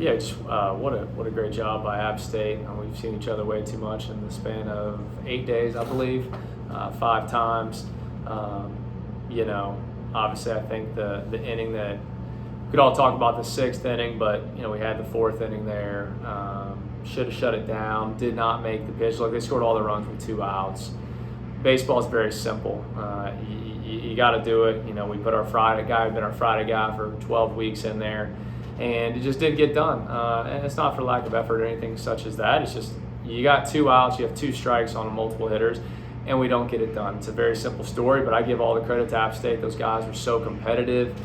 Yeah, just what a great job by App State. We've seen each other way too much in the span of 8 days, I believe, 5 times. Um, Obviously, I think the inning that we could all talk about the sixth inning, but we had the fourth inning there. Should have shut it down. Did not make the pitch. Look, they scored all the runs with 2 outs. Baseball is very simple. You got to do it. We put our Friday guy, we've been our Friday guy for 12 weeks in there, and it just didn't get done. And it's not for lack of effort or anything such as that. It's just you got 2 outs, you have 2 strikes on multiple hitters, and we don't get it done. It's a very simple story, but I give all the credit to App State. Those guys were so competitive.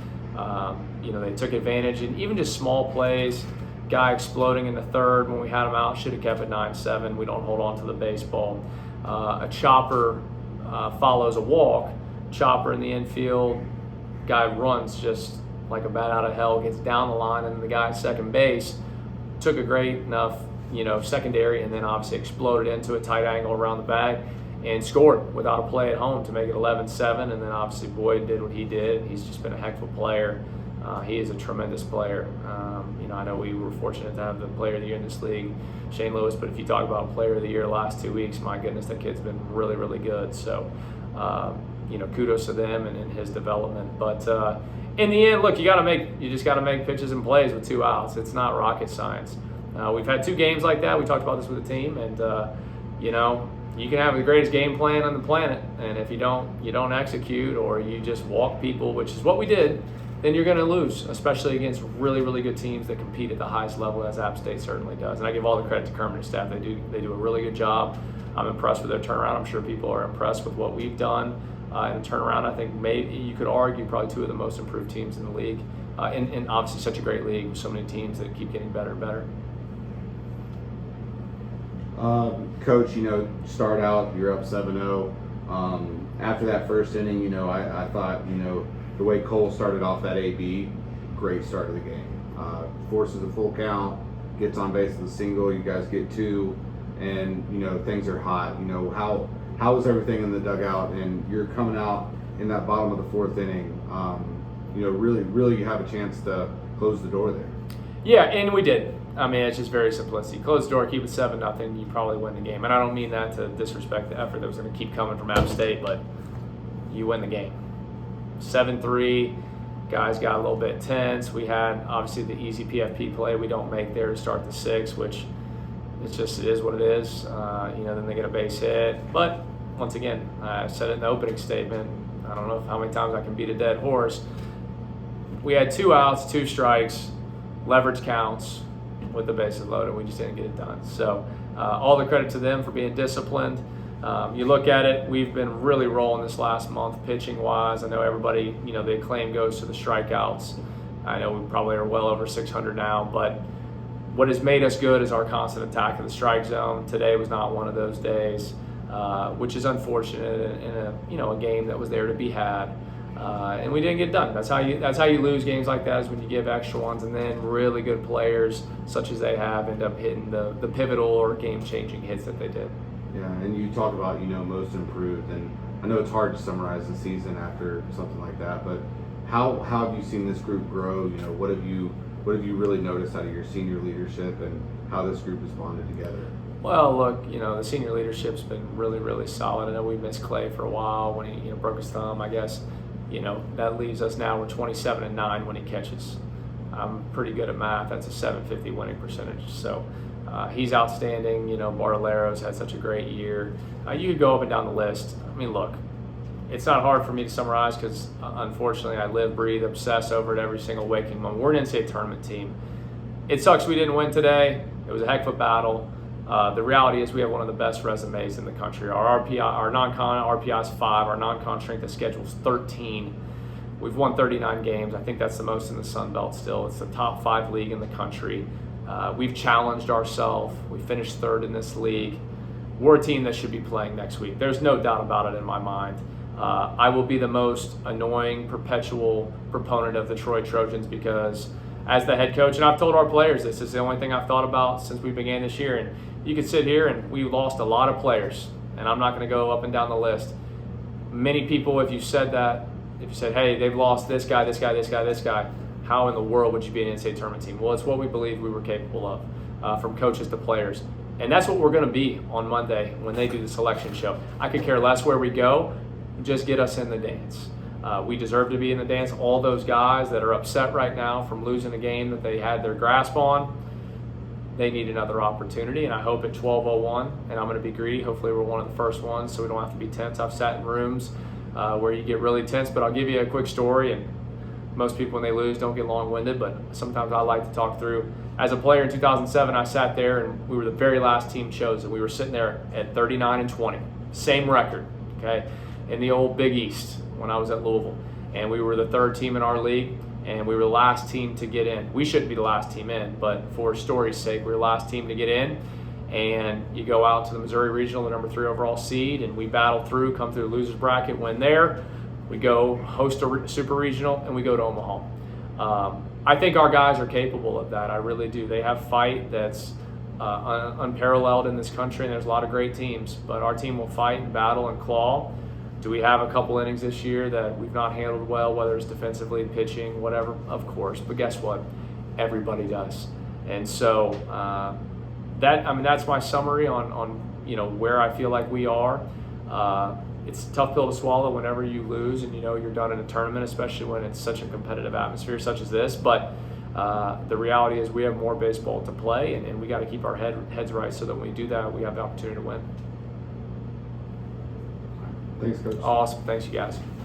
They took advantage, and even just small plays. Guy exploding in the third when we had him out, should have kept it 9-7. We don't hold on to the baseball. A chopper follows a walk. Chopper in the infield. Guy runs just like a bat out of hell, gets down the line, and the guy at second base took a great enough, secondary, and then obviously exploded into a tight angle around the bag and scored without a play at home to make it 11-7. And then obviously Boyd did what he did. He's just been a heck of a player. He is a tremendous player. I know we were fortunate to have the player of the year in this league, Shane Lewis, but if you talk about player of the year the last 2 weeks, my goodness, that kid's been really, really good. So, kudos to them and his development. But in the end, look, you just got to make pitches and plays with 2 outs. It's not rocket science. We've had 2 games like that. We talked about this with the team, and you can have the greatest game plan on the planet, and if you don't execute, or you just walk people, which is what we did, then you're going to lose, especially against really, really good teams that compete at the highest level, as App State certainly does. And I give all the credit to Kermit and staff. They do a really good job. I'm impressed with their turnaround. I'm sure people are impressed with what we've done in the turnaround. I think maybe you could argue probably 2 of the most improved teams in the league, and obviously such a great league with so many teams that keep getting better and better. Coach, start out, you're up 7-0. After that first inning, I thought, the way Cole started off that AB, great start of the game. Forces a full count, gets on base with a single, you guys get 2, and, things are hot. How was everything in the dugout? And you're coming out in that bottom of the 4th inning. Really you have a chance to close the door there. Yeah, and we did. It's just very simplistic. Close the door, keep it 7-0, you probably win the game. And I don't mean that to disrespect the effort that was going to keep coming from App State, but you win the game. 7-3, guys got a little bit tense. We had, obviously, the easy PFP play we don't make there to start the 6th, which it is what it is. Then they get a base hit. But, once again, I said it in the opening statement. I don't know how many times I can beat a dead horse. We had 2 outs, 2 strikes, leverage counts with the bases loaded. We just didn't get it done. So all the credit to them for being disciplined. You look at it, we've been really rolling this last month pitching wise. I know everybody, the acclaim goes to the strikeouts. I know we probably are well over 600 now, but what has made us good is our constant attack of the strike zone. Today was not one of those days, which is unfortunate in a game that was there to be had. And we didn't get done. That's how you lose games like that, is when you give extra ones, and then really good players such as they have end up hitting the pivotal or game-changing hits that they did. Yeah, and you talk about most improved, and I know it's hard to summarize the season after something like that, but how have you seen this group grow? What have you really noticed out of your senior leadership, and how this group has bonded together? Well, look, the senior leadership's been really, really solid. I know we missed Clay for a while when he broke his thumb. I guess that leaves us now. We're 27-9 when he catches. I'm pretty good at math. That's a 750 winning percentage. So he's outstanding. Bartolero's had such a great year. You could go up and down the list. Look, it's not hard for me to summarize because unfortunately I live, breathe, obsess over it every single waking moment. We're an NCAA tournament team. It sucks we didn't win today. It was a heck of a battle. The reality is we have one of the best resumes in the country. Our RPI, our non-con RPI is 5. Our non-con strength of schedule is 13. We've won 39 games. I think that's the most in the Sun Belt still. It's the top 5 league in the country. We've challenged ourselves. We finished 3rd in this league. We're a team that should be playing next week. There's no doubt about it in my mind. I will be the most annoying, perpetual proponent of the Troy Trojans because as the head coach, and I've told our players this is the only thing I've thought about since we began this year, and you could sit here and we lost a lot of players, and I'm not going to go up and down the list. Many people, if you said, hey, they've lost this guy, this guy, this guy, this guy, how in the world would you be an NCAA tournament team? Well, it's what we believe we were capable of, from coaches to players. And that's what we're going to be on Monday when they do the selection show. I could care less where we go, just get us in the dance. We deserve to be in the dance. All those guys that are upset right now from losing a game that they had their grasp on, they need another opportunity, and I hope at 12:01, and I'm going to be greedy, hopefully we're one of the first ones so we don't have to be tense. I've sat in rooms where you get really tense, but I'll give you a quick story, and most people when they lose don't get long-winded, but sometimes I like to talk through. As a player in 2007, I sat there, and we were the very last team chosen. We were sitting there at 39-20, same record, okay, in the old Big East when I was at Louisville, and we were the third team in our league, and we were the last team to get in. We shouldn't be the last team in, but for story's sake, we were the last team to get in. And you go out to the Missouri Regional, the number 3 overall seed, and we battle through, come through the loser's bracket, win there. We go host a Super Regional, and we go to Omaha. I think our guys are capable of that. I really do. They have fight that's unparalleled in this country, and there's a lot of great teams. But our team will fight and battle and claw. Do we have a couple innings this year that we've not handled well, whether it's defensively, pitching, whatever? Of course. But guess what? Everybody does. And so that's my summary on where I feel like we are. It's a tough pill to swallow whenever you lose and you're done in a tournament, especially when it's such a competitive atmosphere such as this. But the reality is we have more baseball to play, and we got to keep our heads right so that when we do that, we have the opportunity to win. Thanks, Coach. Awesome. Thanks, you guys.